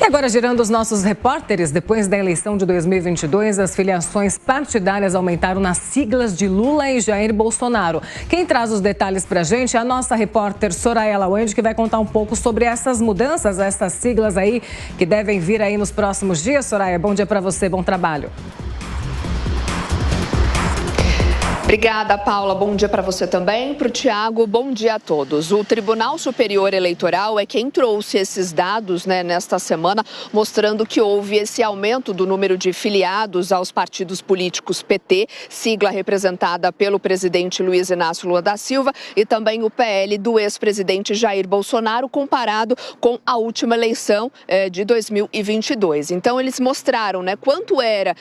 agora, girando os nossos repórteres, depois da eleição de 2022, as filiações partidárias aumentaram nas siglas de Lula e Jair Bolsonaro. Quem traz os detalhes pra gente é a nossa repórter Soraya Lawande, que vai contar um pouco sobre essas mudanças, essas siglas aí que devem vir aí nos próximos dias. Soraya, bom dia pra você, bom trabalho. Obrigada, Paula. Bom dia para você também. Para o Tiago, bom dia a todos. O Tribunal Superior Eleitoral é quem trouxe esses dados nesta semana, mostrando que houve esse aumento do número de filiados aos partidos políticos PT, sigla representada pelo presidente Luiz Inácio Lula da Silva, e também o PL do ex-presidente Jair Bolsonaro, comparado com a última eleição de 2022. Então, eles mostraram quanto era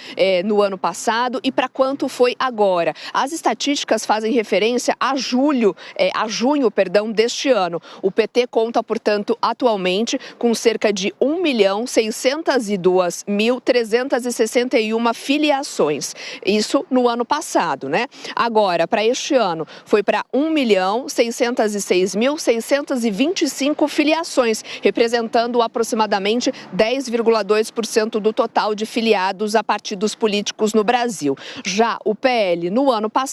no ano passado e para quanto foi agora. As estatísticas fazem referência a junho, deste ano. O PT conta, portanto, atualmente com cerca de 1.602.361 filiações. Isso no ano passado, Agora, para este ano, foi para 1.606.625 filiações, representando aproximadamente 10,2% do total de filiados a partidos políticos no Brasil. Já o PL, no ano passado,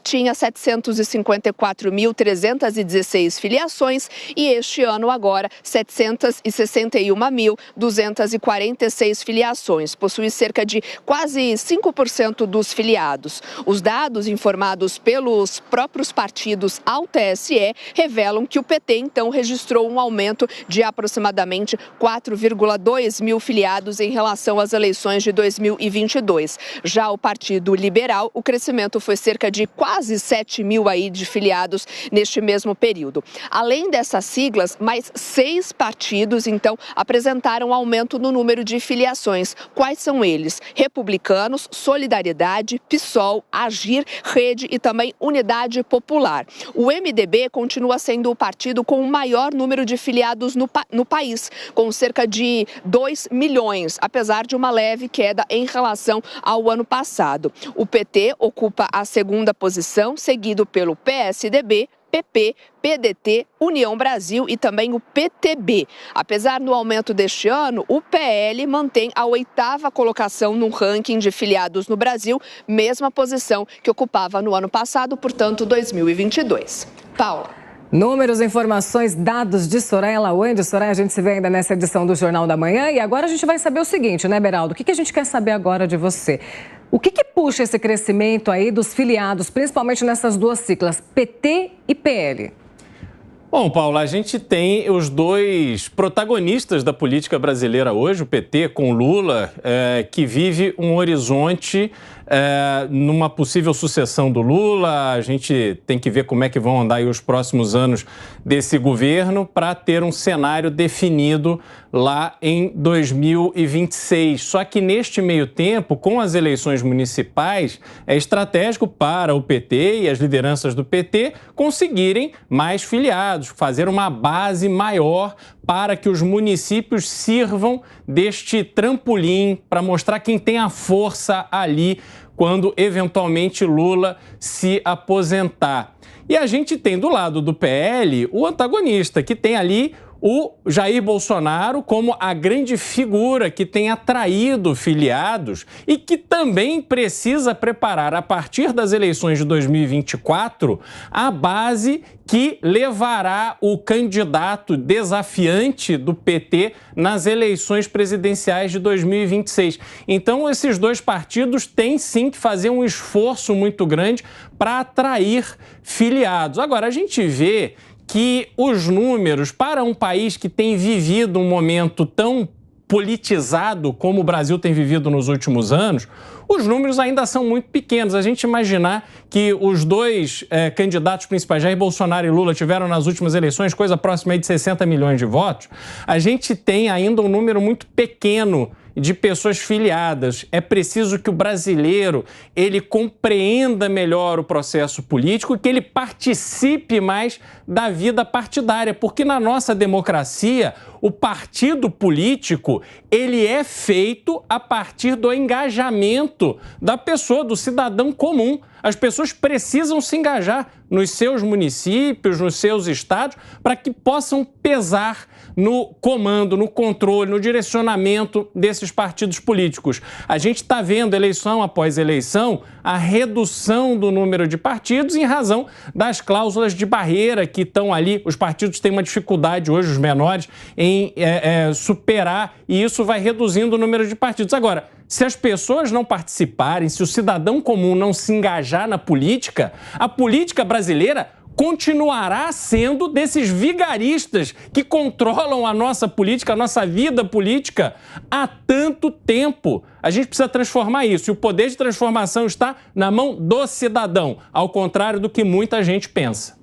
tinha 754.316 filiações e este ano agora 761.246 filiações. Possui cerca de quase 5% dos filiados. Os dados informados pelos próprios partidos ao TSE revelam que o PT, então, registrou um aumento de aproximadamente 4,2 mil filiados em relação às eleições de 2022. Já o Partido Liberal, o crescimento foi cerca de quase 7 mil de filiados neste mesmo período. Além dessas siglas, mais 6 partidos, então, apresentaram aumento no número de filiações. Quais são eles? Republicanos, Solidariedade, PSOL, Agir, Rede e também Unidade Popular. O MDB continua sendo o partido com o maior número de filiados no país, com cerca de 2 milhões, apesar de uma leve queda em relação ao ano passado. O PT ocupa a segunda posição, seguido pelo PSDB, PP, PDT, União Brasil e também o PTB. Apesar do aumento deste ano, o PL mantém a 8ª colocação no ranking de filiados no Brasil, mesma posição que ocupava no ano passado, portanto, 2022. Paula. Números, informações, dados de Soraya Lawande. Soraya, a gente se vê ainda nessa edição do Jornal da Manhã e agora a gente vai saber o seguinte, Beraldo? O que a gente quer saber agora de você? O que puxa esse crescimento aí dos filiados, principalmente nessas duas siglas, PT e PL? Bom, Paula, a gente tem os dois protagonistas da política brasileira hoje, o PT com Lula, que vive um horizonte numa possível sucessão do Lula. A gente tem que ver como é que vão andar aí os próximos anos desse governo para ter um cenário definido lá em 2026. Só que neste meio tempo, com as eleições municipais, é estratégico para o PT e as lideranças do PT conseguirem mais filiados, fazer uma base maior para que os municípios sirvam deste trampolim para mostrar quem tem a força ali quando eventualmente Lula se aposentar. E a gente tem do lado do PL o antagonista, que tem ali o Jair Bolsonaro como a grande figura que tem atraído filiados e que também precisa preparar, a partir das eleições de 2024, a base que levará o candidato desafiante do PT nas eleições presidenciais de 2026. Então, esses dois partidos têm sim que fazer um esforço muito grande para atrair filiados. Agora, a gente vê que os números para um país que tem vivido um momento tão politizado como o Brasil tem vivido nos últimos anos, os números ainda são muito pequenos. A gente imaginar que os dois candidatos principais, Jair Bolsonaro e Lula, tiveram nas últimas eleições coisa próxima de 60 milhões de votos, a gente tem ainda um número muito pequeno de pessoas filiadas. É preciso que o brasileiro ele compreenda melhor o processo político e que ele participe mais da vida partidária, porque na nossa democracia o partido político ele é feito a partir do engajamento da pessoa, do cidadão comum. As pessoas precisam se engajar nos seus municípios, nos seus estados, para que possam pesar no comando, no controle, no direcionamento desses partidos políticos. A gente está vendo, eleição após eleição, a redução do número de partidos em razão das cláusulas de barreira que estão ali. Os partidos têm uma dificuldade hoje, os menores, em superar, e isso vai reduzindo o número de partidos. Agora, se as pessoas não participarem, se o cidadão comum não se engajar na política, a política brasileira continuará sendo desses vigaristas que controlam a nossa política, a nossa vida política há tanto tempo. A gente precisa transformar isso, e o poder de transformação está na mão do cidadão, ao contrário do que muita gente pensa.